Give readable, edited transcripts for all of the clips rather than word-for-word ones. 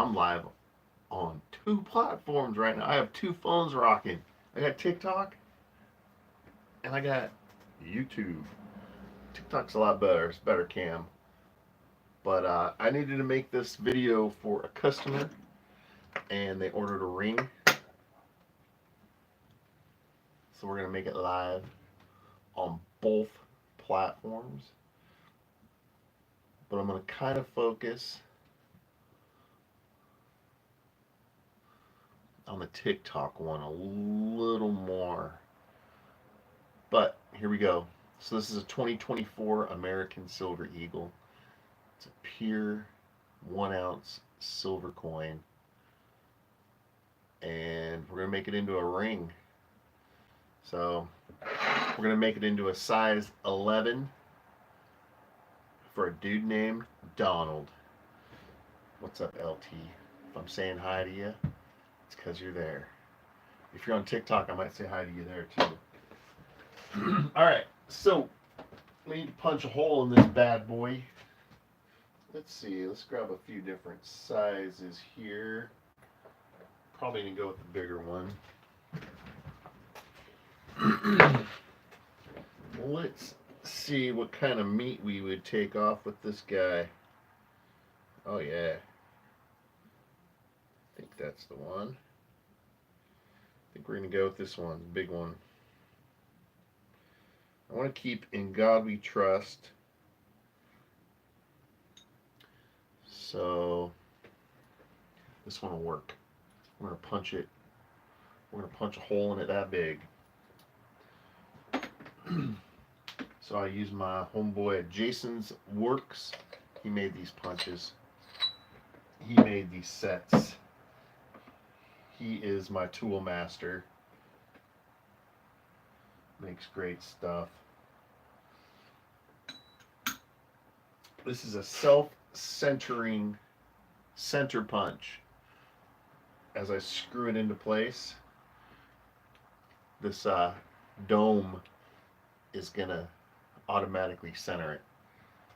I'm live on two platforms right now. I have two phones rocking. I got TikTok and I got YouTube. TikTok's a lot better. It's better cam. But I needed to make this video for a customer, and they ordered a ring. So we're gonna make it live on both platforms. But I'm gonna kind of focus on the TikTok one a little more. But here we go. So this is a 2024 American Silver Eagle. It's a pure 1 ounce silver coin. And we're going to make it into a ring. So we're going to make it into a size 11 for a dude named Donald. What's up, LT? If I'm saying hi to you, it's because you're there. If you're on TikTok, I might say hi to you there too. All right, so we need to punch a hole in this bad boy. Let's see, let's grab a few different sizes here. Probably need to go with the bigger one. Let's see what kind of meat we would take off with this guy. Oh yeah. I think that's the one. I think we're going to go with this one, the big one. I want to keep In God We Trust. So this one will work. We're going to punch it. We're going to punch a hole in it that big. So I use my homeboy at Jason's Works. He made these punches. He made these sets. He is my tool master. Makes great stuff. This is a self-centering center punch. As I screw it into place, this dome is gonna automatically center it.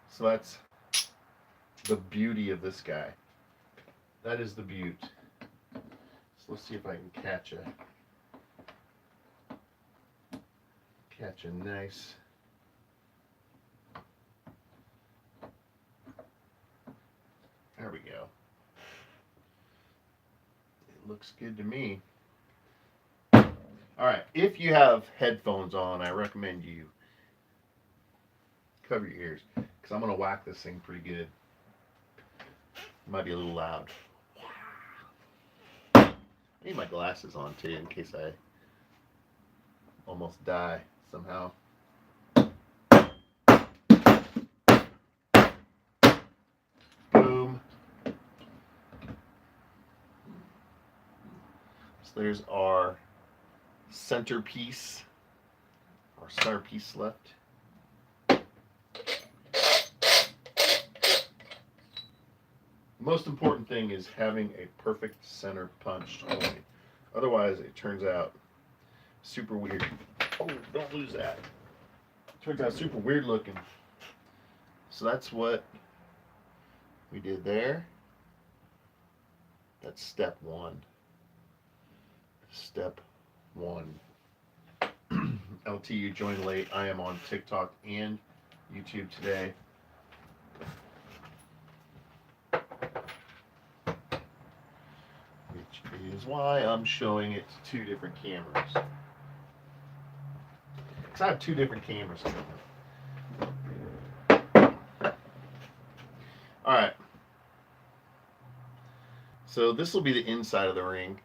So that's the beauty of this guy. That is the beaut. So let's see if I can catch a nice there we go. It looks good to me. Alright, if you have headphones on, I recommend you cover your ears, because I'm going to whack this thing pretty good. It might be a little loud. I need my glasses on too, in case I almost die somehow. Boom. So there's our centerpiece. Our centerpiece left. The most important thing is having a perfect center punched coin. Otherwise, it turns out super weird. Oh, don't lose that. It turns out super weird looking. So that's what we did there. That's step one. Step one. LT, you joined late. I am on TikTok and YouTube today. Which is why I'm showing it to two different cameras. Because I have two different cameras. Alright. So this will be the inside of the ring.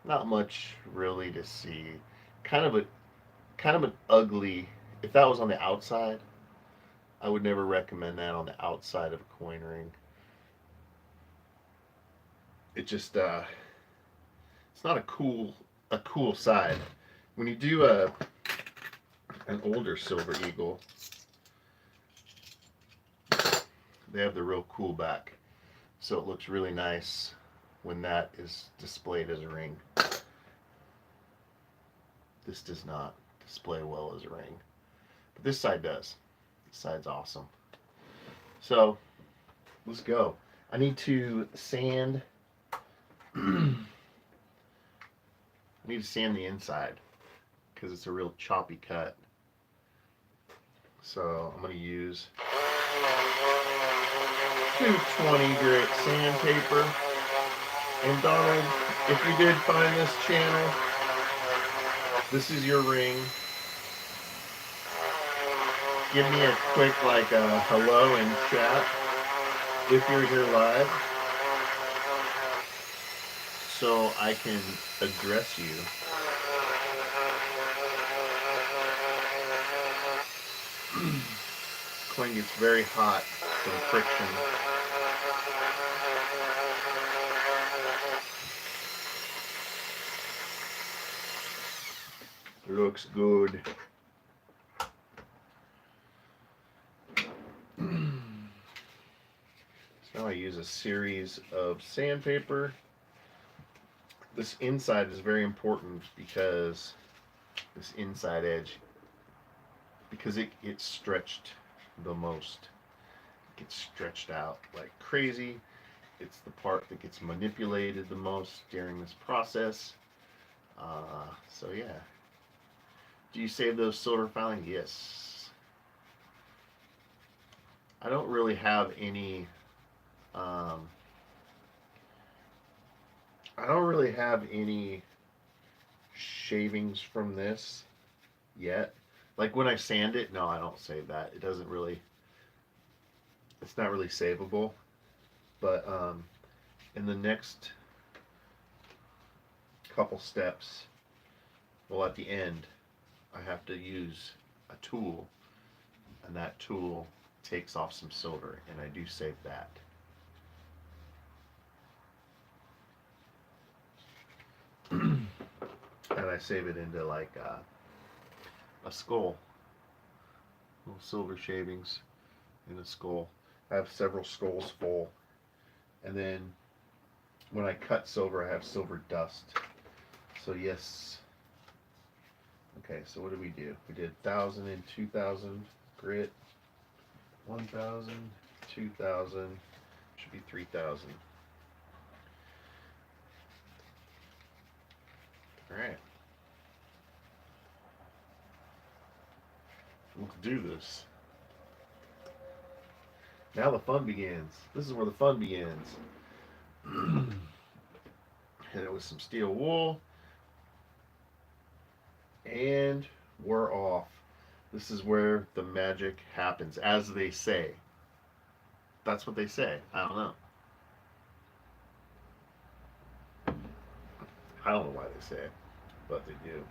Not much really to see. Kind of an ugly. If that was on the outside, I would never recommend that on the outside of a coin ring. It just it's not a cool side. When you do an older Silver Eagle, they have the real cool back, so it looks really nice when that is displayed as a ring. This does not display well as a ring, but this side does. This side's awesome. So let's go. I need to sand. I need to sand the inside because it's a real choppy cut. So I'm going to use 220 grit sandpaper. And Donald, if you did find this channel, this is your ring. Give me a quick hello in chat if you're here live, so I can address you. Coin gets very hot from friction. Looks good. So now I use a series of sandpaper. This inside is very important because this inside edge, because it gets stretched the most. It gets stretched out like crazy. It's the part that gets manipulated the most during this process. So yeah. Do you save those silver filings? Yes. I don't really have any shavings from this yet. Like when I sand it, no, I don't save that. It doesn't really, it's not really savable. But in the next couple steps, well, at the end, I have to use a tool, and that tool takes off some silver, and I do save that. And I save it into like a skull, little silver shavings in a skull. I have several skulls full, and then when I cut silver, I have silver dust. So yes. Okay, so what did we do? We did 1,000 and 2,000 grit. 1,000, 2,000, should be 3,000. All right. Let's do this. Now the fun begins. This is where the fun begins. Hit it with some steel wool. And we're off. This is where the magic happens, as they say. That's what they say. I don't know. I don't know why they say it, but they do.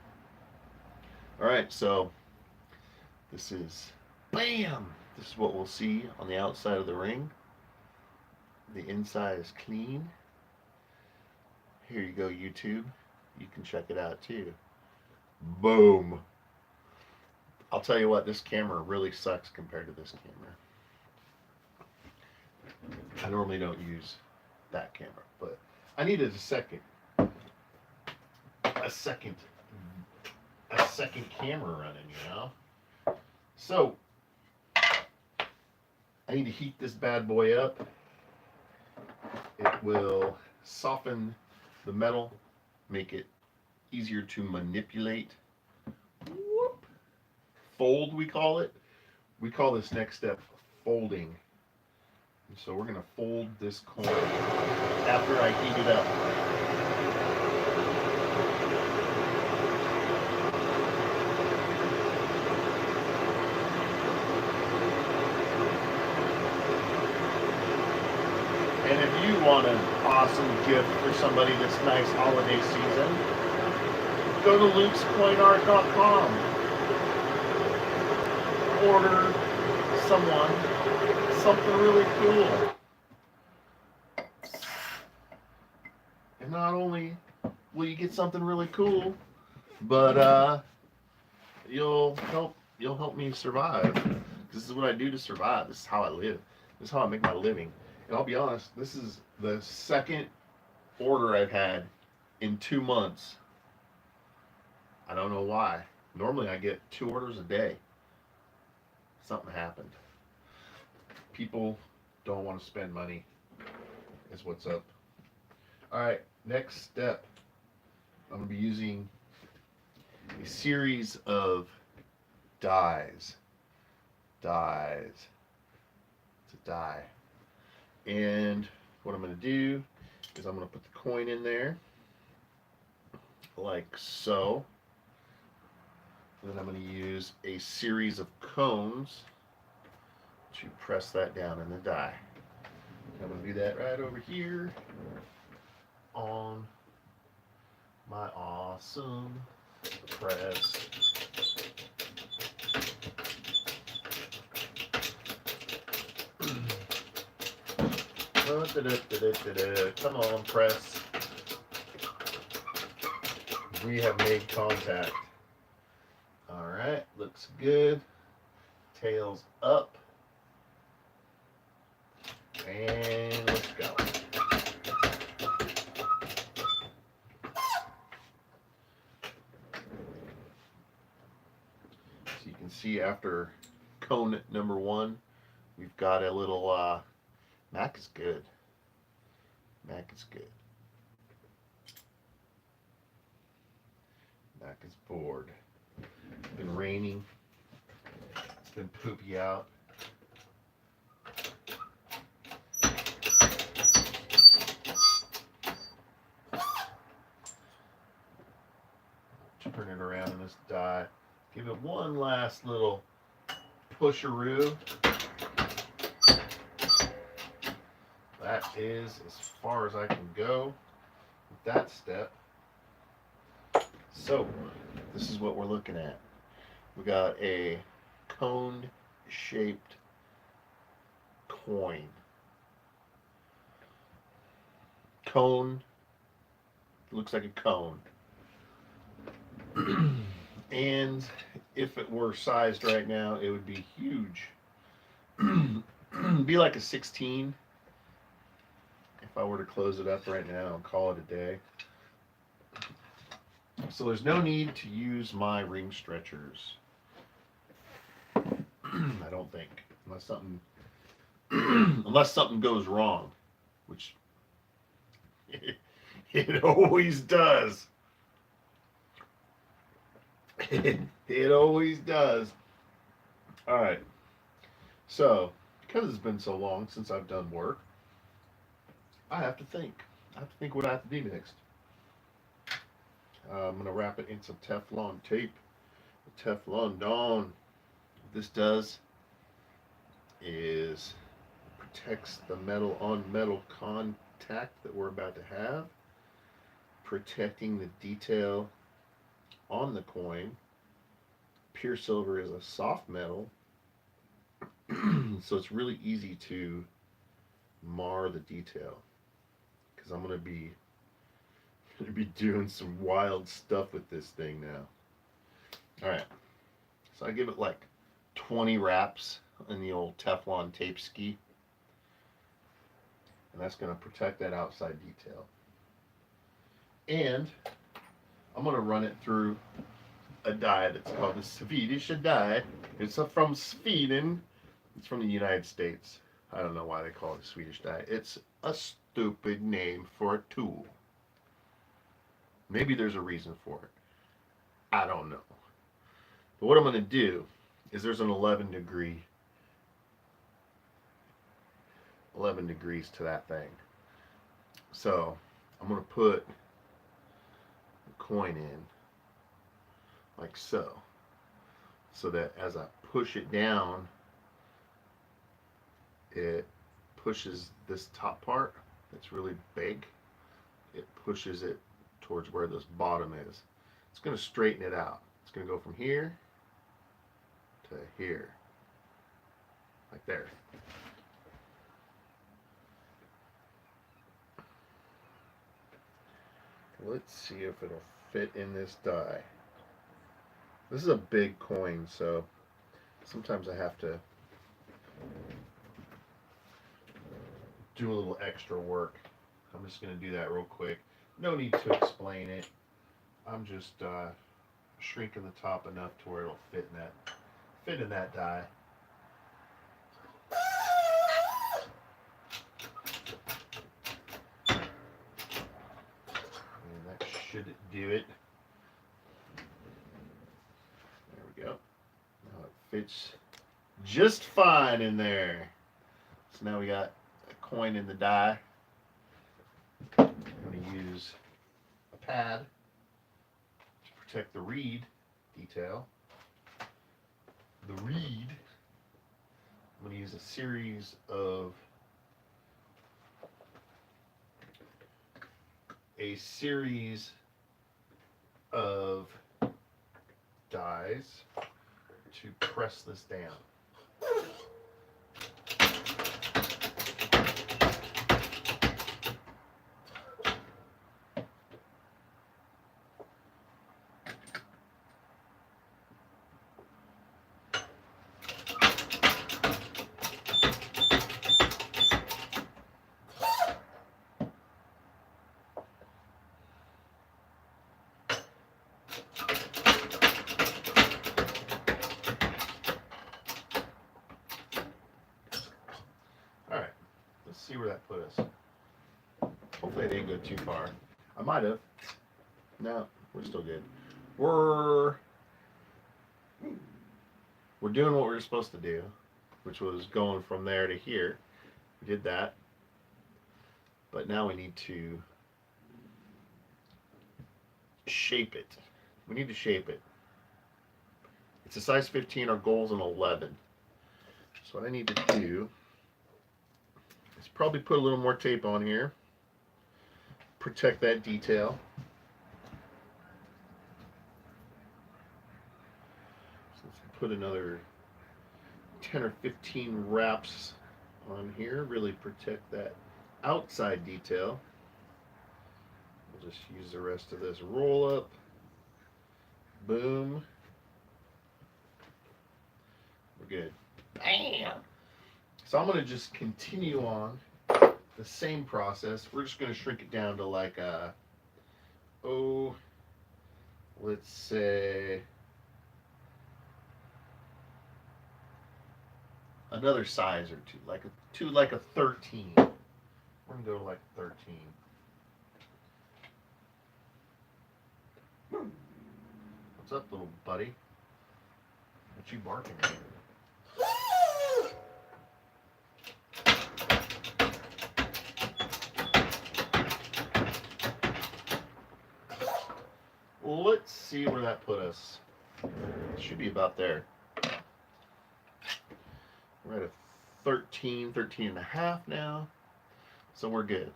Alright, so this is BAM! This is what we'll see on the outside of the ring. The inside is clean. Here you go, YouTube. You can check it out too. Boom! I'll tell you what, this camera really sucks compared to this camera. I normally don't use that camera, but I needed a second camera running, you know? So, I need to heat this bad boy up. It will soften the metal, make it easier to manipulate. Whoop. Fold, we call it. We call this next step folding. And so we're going to fold this coin after I heat it up. And if you want an awesome gift for somebody this nice holiday season, go to lukescoinart.com. Order someone something really cool. And not only will you get something really cool, but you'll help me survive. This is what I do to survive. This is how I live. This is how I make my living. And I'll be honest, this is the second order I've had in 2 months. I don't know why. Normally I get 2 orders a day. Something happened. People don't want to spend money is what's up. Alright, next step. I'm going to be using a series of dies. Dies. It's a die. And what I'm going to do is I'm going to put the coin in there, like so. And then I'm going to use a series of cones to press that down in the die. I'm going to do that right over here on my awesome press. Come on, press. We have made contact. Alright, looks good. Tails up. And let's go. So you can see after cone number 1, we've got a little, Mac is good. Mac is good. Mac is bored. It's been raining. It's been poopy out. Turn it around in this die. Give it one last little pusheroo. That is as far as I can go with that step. So, this is what we're looking at. We got a cone-shaped coin. Cone, looks like a cone. And if it were sized right now, it would be huge. Be like a 16. If I were to close it up right now and call it a day. So there's no need to use my ring stretchers. I don't think, unless something goes wrong, which it always does. It always does. All right. So, because it's been so long since I've done work, I have to think. I have to think what I have to do next. I'm going to wrap it in some Teflon tape. Teflon Dawn. What this does is protects the metal on metal contact that we're about to have, protecting the detail on the coin. Pure silver is a soft metal, so it's really easy to mar the detail, because I'm going to be doing some wild stuff with this thing now. Alright, so I give it like 20 wraps in the old Teflon tape ski, and that's going to protect that outside detail. And I'm going to run it through a die that's called the Swedish die. It's from Sweden. It's from the United States. I don't know why they call it a Swedish die. It's a stupid name for a tool. Maybe there's a reason for it. I don't know. But what I'm going to do is there's an 11 degrees to that thing. So I'm going to put the coin in like so that as I push it down, it pushes this top part that's really big, it pushes it towards where this bottom is. It's going to straighten it out. It's going to go from here to here, like there. Let's see if it'll fit in this die. This is a big coin, so sometimes I have to do a little extra work. I'm just going to do that real quick. No need to explain it. I'm just shrinking the top enough to where it'll fit in that die. should do it. There we go. Now it fits just fine in there. So now we got a coin in the die. I'm going to use a pad to protect the reed detail. The reed, I'm going to use a series of dies to press this down. Let's see where that put us. Hopefully I didn't go too far. I might have. No, we're still good. We're doing what we were supposed to do, which was going from there to here. We did that. But now we need to shape it. We need to shape it. It's a size 15. Our goal's an 11. So what I need to do is probably put a little more tape on here. Protect that detail. So let's put another 10 or 15 wraps on here. Really protect that outside detail. We'll just use the rest of this roll up. Boom. We're good. Bam! So I'm going to just continue on the same process. We're just going to shrink it down to like a, let's say another size or two, like a 13. We're going to go to like 13. What's up, little buddy? What you barking at? Let's see where that put us. It should be about there. We're at a 13 and a half now. So we're good.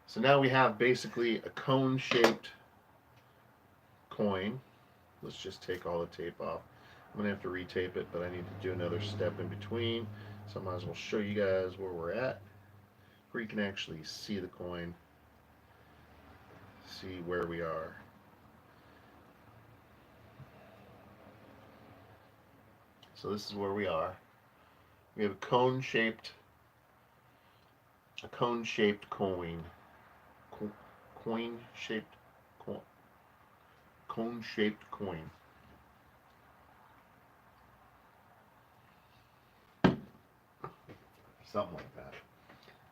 So now we have basically a cone-shaped coin. Let's just take all the tape off. I'm going to have to retape it, but I need to do another step in between. So I might as well show you guys where we're at, where you can actually see the coin. See where we are. So this is where we are. We have a cone-shaped coin. Cone-shaped coin. Something like that.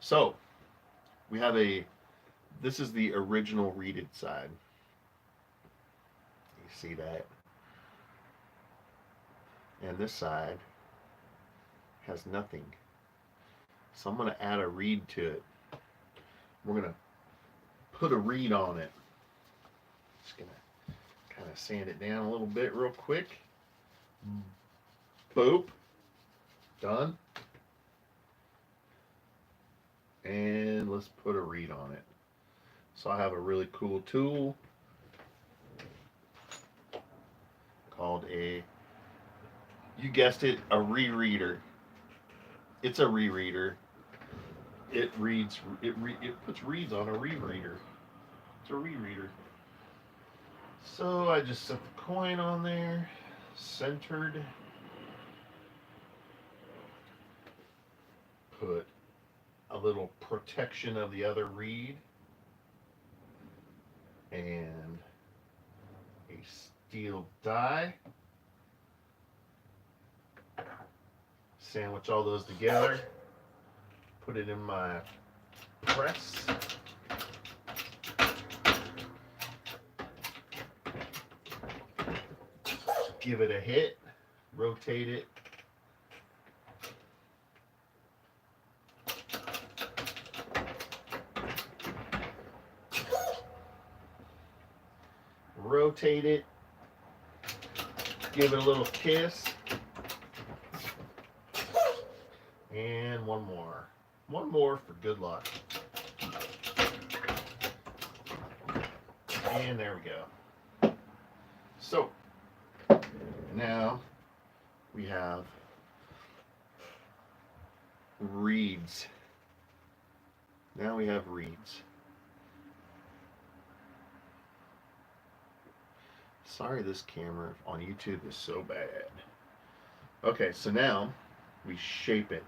So we have this is the original reeded side. You see that? And this side has nothing. So I'm going to add a reed to it. We're going to put a reed on it. Just going to kind of sand it down a little bit real quick. Boop. Done. And let's put a reed on it. So I have a really cool tool called you guessed it, a rereader. It's a rereader. It puts reeds on a rereader. It's a rereader. So I just set the coin on there, centered. Put a little protection of the other reed. And a steel die. Sandwich all those together. Put it in my press. give it a hit, rotate it. Rotate it, give it a little kiss, and one more. One more for good luck. And there we go. So, now we have reeds. Now we have reeds. Sorry, this camera on YouTube is so bad. Okay, so now we shape it.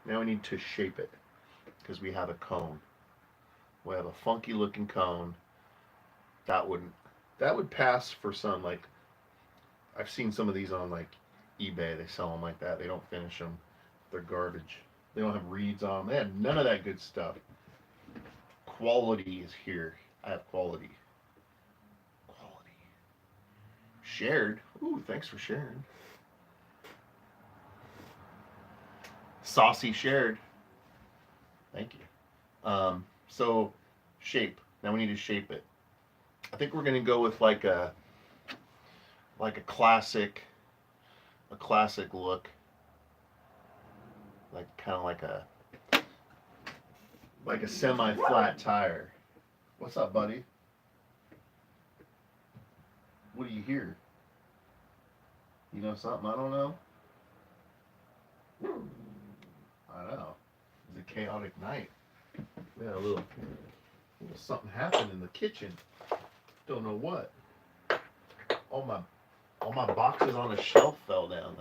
Now we need to shape it because we have a cone. We have a funky looking cone. That would pass for some, like, I've seen some of these on like eBay. They sell them like that. They don't finish them. They're garbage. They don't have reeds on them. They have none of that good stuff. Quality is here. I have quality. Shared. Ooh, thanks for sharing. Saucy shared. Thank you. So shape. Now we need to shape it. I think we're gonna go with like a classic look. Like kind of like a semi-flat tire. What's up, buddy? What do you hear? You know something I don't know? I know. It's a chaotic night. We had a little something happened in the kitchen. Don't know what. All my boxes on a shelf fell down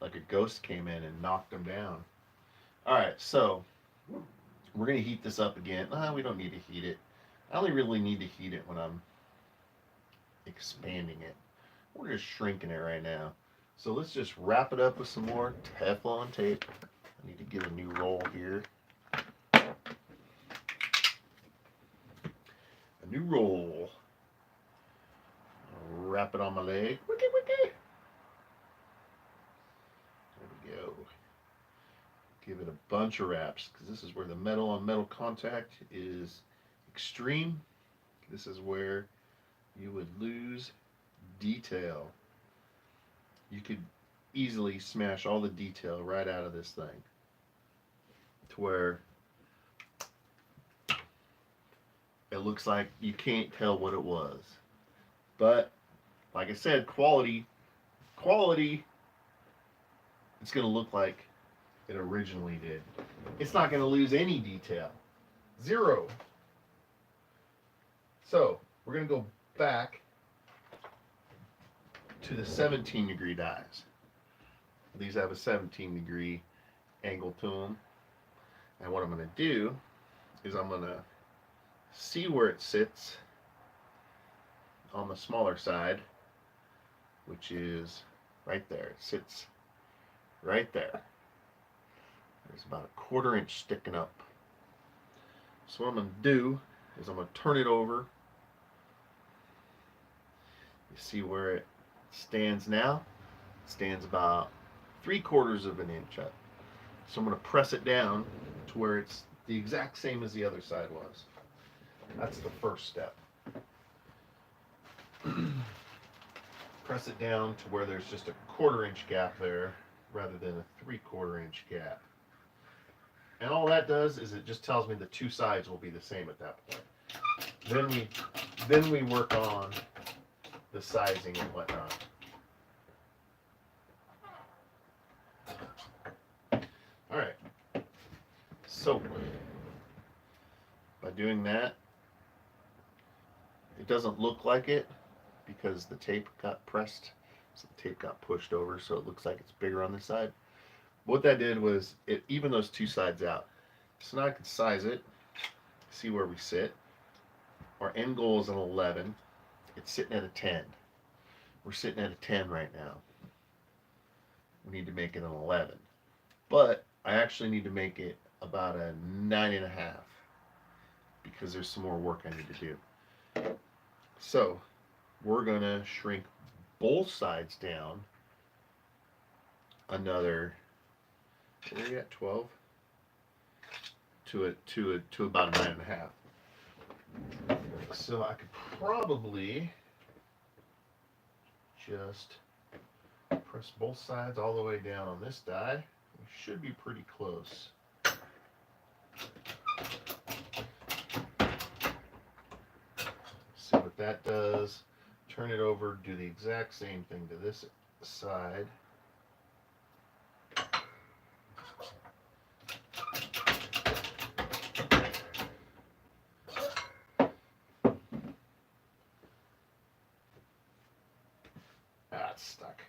like a ghost came in and knocked them down. All right, so we're gonna heat this up again. We don't need to heat it. I only really need to heat it when I'm expanding it. We're just shrinking it right now. So let's just wrap it up with some more Teflon tape. I need to get a new roll here. A new roll. I'll wrap it on my leg. Wiki, wiki. There we go. Give it a bunch of wraps because this is where the metal on metal contact is extreme. This is where you would lose detail. You could easily smash all the detail right out of this thing to where it looks like you can't tell what it was. But like I said, quality, it's going to look like it originally did. It's not going to lose any detail. Zero. So we're going to go back to the 17-degree dies. These have a 17-degree angle to them. And what I'm going to do is I'm going to see where it sits on the smaller side, which is right there. It sits right there. There's about a 1/4 inch sticking up. So what I'm going to do is I'm going to turn it over. You see where it stands now? It stands about 3/4 of an inch up. So I'm going to press it down to where it's the exact same as the other side was. That's the first step. Press it down to where there's just a 1/4 inch gap there rather than a 3/4 inch gap. And all that does is it just tells me the two sides will be the same at that point. Then we work on the sizing and whatnot. All right. So by doing that, it doesn't look like it because the tape got pressed. So the tape got pushed over, so it looks like it's bigger on this side. What that did was it evened those two sides out. So now I can size it, see where we sit. Our end goal is an 11. It's sitting at a 10. We're sitting at a 10 right now. We need to make it an 11. But I actually need to make it about a 9.5 because there's some more work I need to do. So we're going to shrink both sides down another, where are we at, 12? To about a 9.5. So I could probably just press both sides all the way down on this die. We should be pretty close. See what that does. Turn it over, do the exact same thing to this side. Ah, it's stuck.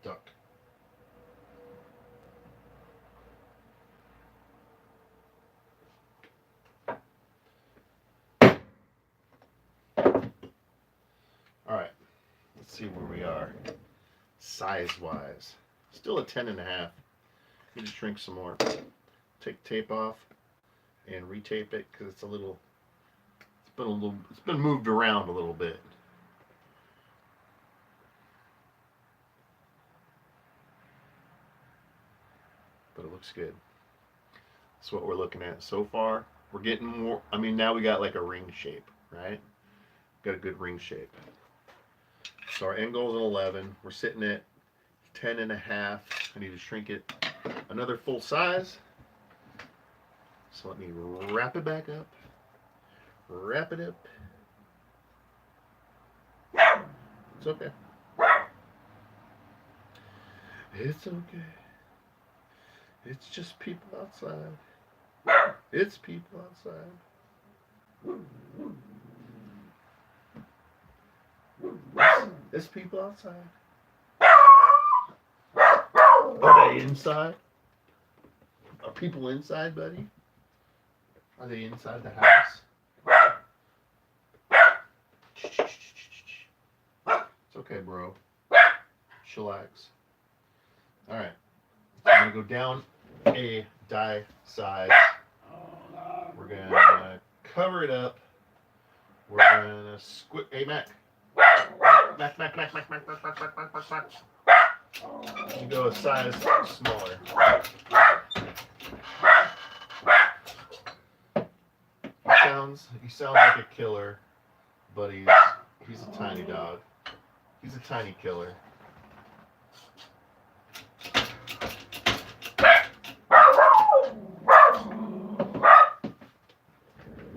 Stuck. Alright, let's see where we are size-wise. Still a 10.5. Need to shrink some more. Take tape off and retape it because it's been moved around a little bit. But it looks good. That's what we're looking at so far. We're getting more, I mean, now we got like a ring shape, right? Got a good ring shape. So our end goal is an 11. We're sitting at 10.5. I need to shrink it another full size. So let me wrap it back up. Wrap it up. It's okay. It's okay. It's just people outside. It's people outside. It's people outside. Are they inside? Are people inside, buddy? Are they inside the house? It's okay, bro. Chillax. Alright. I'm going to go down a die size. We're going to cover it up. We're going to squid. Hey, Mac. Mac. You go a size smaller. He sounds like a killer, but he's a tiny dog. He's a tiny killer.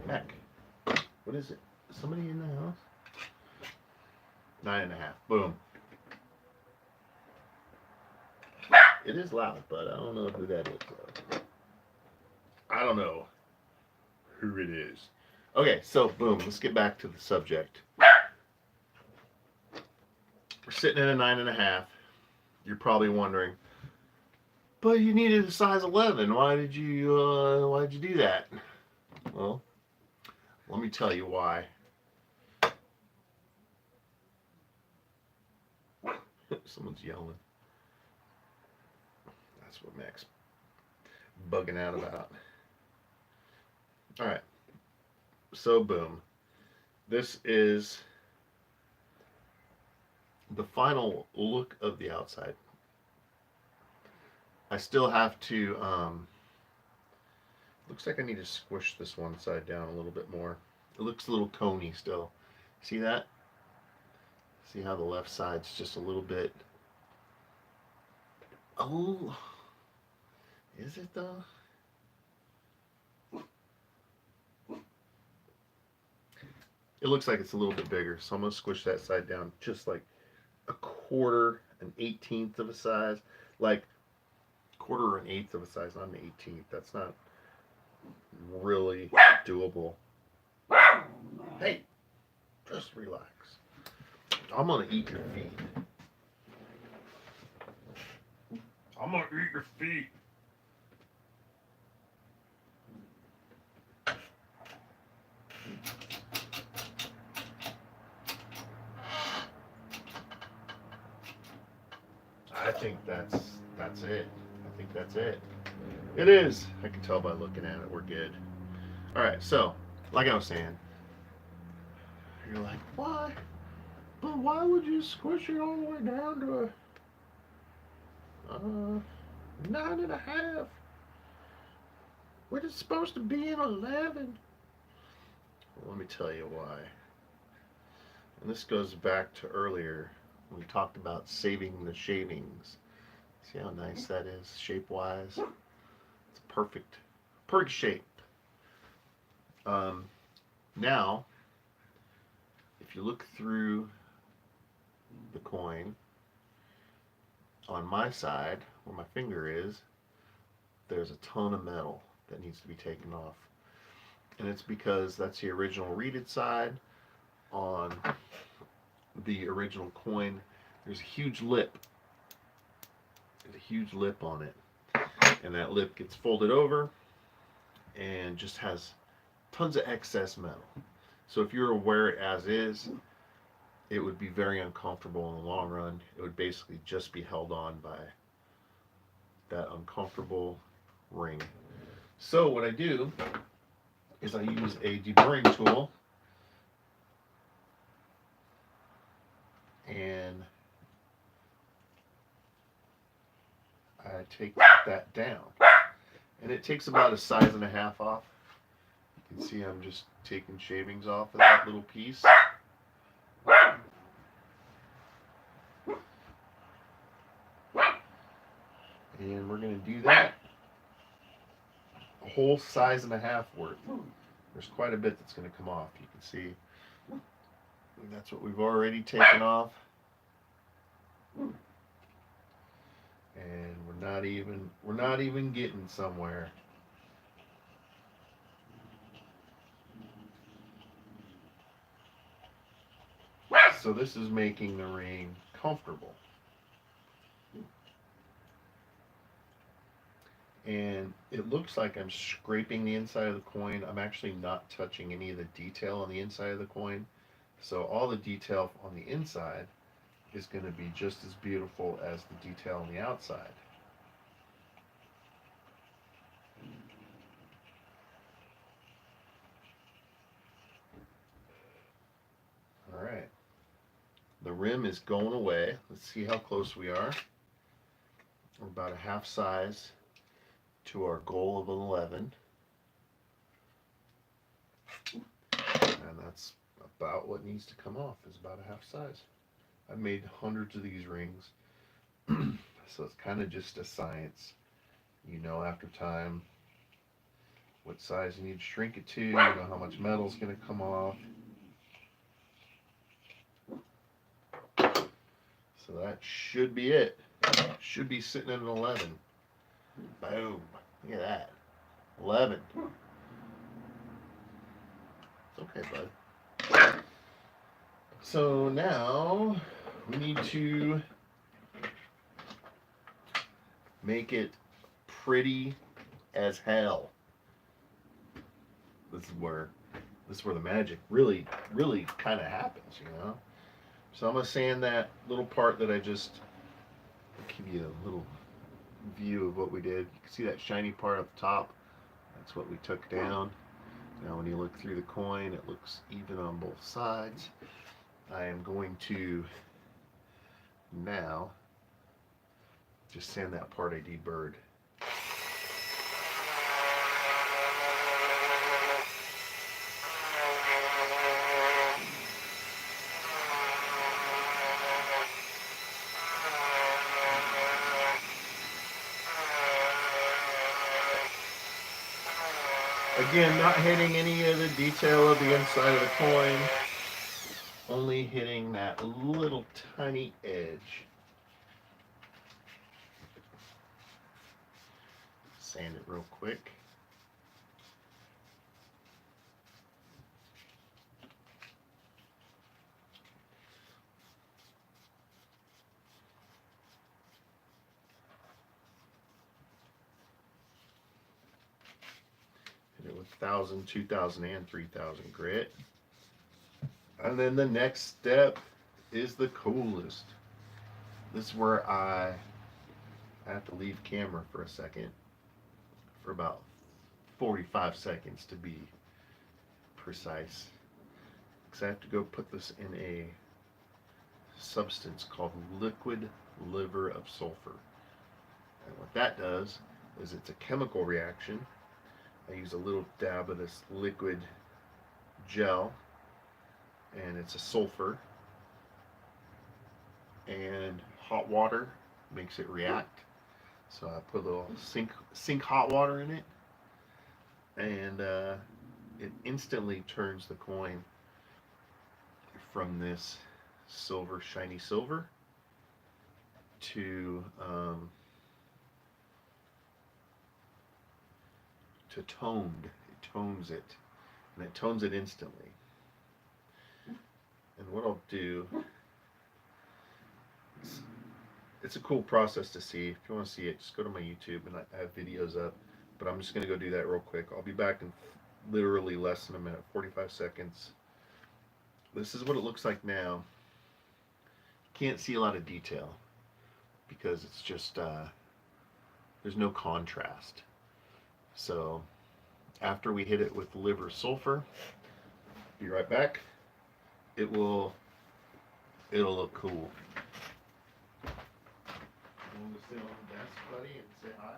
Mac, what is it? Is somebody in the house? 9.5. Boom. It is loud, but I don't know who that is. I don't know who it is. Okay, so boom, let's get back to the subject. We're sitting at a 9.5. You're probably wondering, but you needed a size 11. Why did you do that? Well, let me tell you why. Someone's yelling. That's what Mac's bugging out about. All right. So boom. This is the final look of the outside. I still have to, looks like I need to squish this one side down a little bit more. It looks a little coney still. See that? See how the left side's just a little bit, oh, is it though? It looks like it's a little bit bigger, so I'm going to squish that side down just like a quarter, an 18th of a size. Like quarter or an eighth of a size, not an 18th. That's not really doable. Hey, just relax. I'm going to eat your feet. I'm going to eat your feet. I think that's it. I think that's it. It is. I can tell by looking at it. We're good. All right. So, like I was saying, You're like, why? But why would you squish it all the way down to a 9.5 when it's supposed to be an 11? Well, let me tell you why. And this goes back to earlier when we talked about saving the shavings. See how nice that is, shape-wise? It's perfect shape. Now, if you look through the coin, on my side, where my finger is, there's a ton of metal that needs to be taken off. And it's because that's the original reeded side. On the original coin, there's a huge lip. There's a huge lip on it. And that lip gets folded over and just has tons of excess metal. So if you were to wear it as is, it would be very uncomfortable in the long run. It would basically just be held on by that uncomfortable ring. So what I do is I use a deburring tool and I take that down. And it takes about 1.5 sizes off. You can see I'm just taking shavings off of that little piece. And we're going to do that a whole 1.5 sizes worth. There's quite a bit that's going to come off. You can see that's what we've already taken off. And we're not even getting somewhere. So this is making the ring comfortable. And it looks like I'm scraping the inside of the coin. I'm actually not touching any of the detail on the inside of the coin. So all the detail on the inside is going to be just as beautiful as the detail on the outside. All right. The rim is going away. Let's see how close we are. We're about 1/2 size to our goal of an 11. And that's about what needs to come off, is about 1/2 size. I've made hundreds of these rings. So it's kind of just a science. You know after time what size you need to shrink it to, you know how much metal's going to come off. So that should be it. Should be sitting at an 11. Boom. Look at that. 11. It's okay, bud. So now we need to make it pretty as hell. This is where the magic really kind of happens, you know. So I'm gonna sand that little part that I just give you a little view of what we did. You can see that shiny part at the top. That's what we took down. Now when you look through the coin, it looks even on both sides. I am going to now just sand that part I deburred. Again, not hitting any of the detail of the inside of the coin, only hitting that little tiny edge. Sand it real quick. Hit it with 1,000, 2,000, and 3,000 grit. And then the next step is the coolest. This is where I have to leave camera for a second, for about 45 seconds to be precise. because I have to go put this in a substance called liquid liver of sulfur. And what that does is it's a chemical reaction. I use a little dab of this liquid gel, and it's a sulfur, and hot water makes it react. So I put a little sink hot water in it, and it instantly turns the coin from this silver, shiny silver, to toned. It tones it, and it tones it instantly. And what I'll do, it's a cool process to see. If you want to see it, just go to my YouTube, and I have videos up. But I'm just going to go do that real quick. I'll be back in literally less than a minute, 45 seconds. This is what it looks like now. Can't see a lot of detail because it's just there's no contrast. So after we hit it with liver sulfur, be right back. It'll look cool. You want to sit on the desk, buddy, and say hi?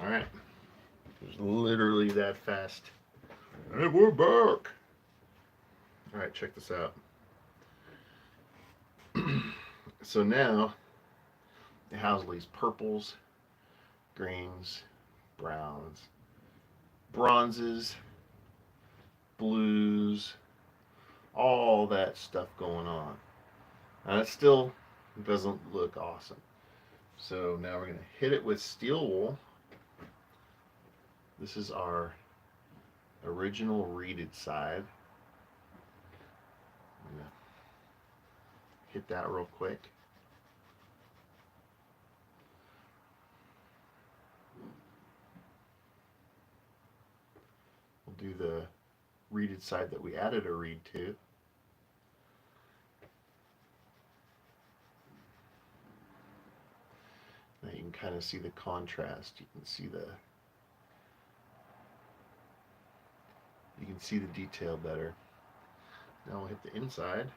All right. It was literally that fast. And we're back. All right, check this out. So now it has these purples, greens, browns, bronzes, blues, all that stuff going on. And it still doesn't look awesome. So now we're going to hit it with steel wool. This is our original reeded side. I'm going to hit that real quick. We'll do the reeded side that we added a reed to. Now you can kind of see the contrast. You can see the detail better. Now we'll hit the inside.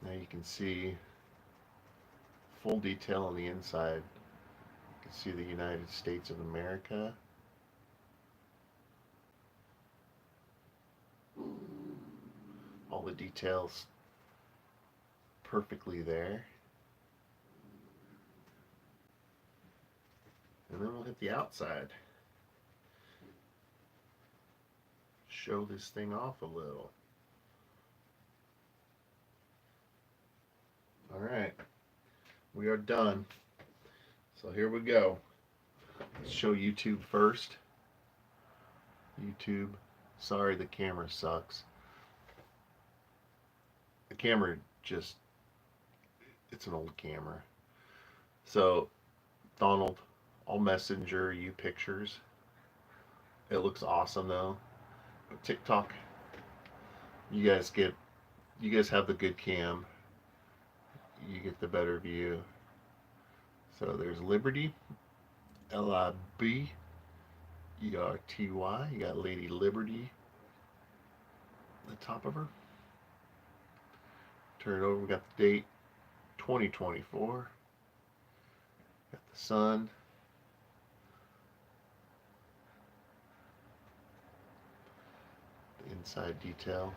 Now you can see full detail on the inside. You can see the United States of America. All the details perfectly there. And then we'll hit the outside. Show this thing off a little. All right, we are done. So here we go. Let's show YouTube first. YouTube, sorry the camera sucks. The camera just, it's an old camera. So, Donald, I'll messenger you pictures. It looks awesome though. But TikTok, you guys have the good cam. You get the better view. So there's Liberty, Liberty. You got Lady Liberty at the top of her. turn it over. We got the date 2024. Got the sun. The inside detail.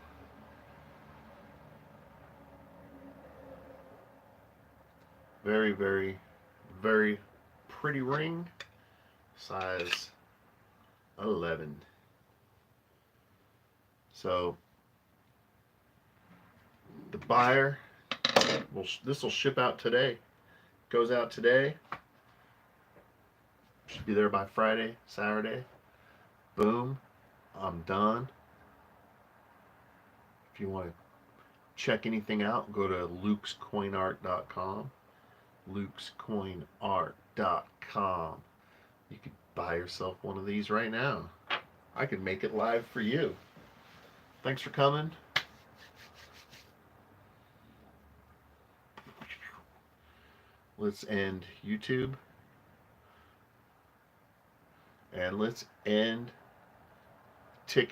Very, very, very pretty ring. Size 11. So the buyer this will ship out today. Goes out today. Should be there by Friday, Saturday. Boom. I'm done. If you want to check anything out, go to lukescoinart.com. lukescoinart.com. You could buy yourself one of these right now. I could make it live for you. Thanks for coming. Let's end YouTube. And let's end Tickety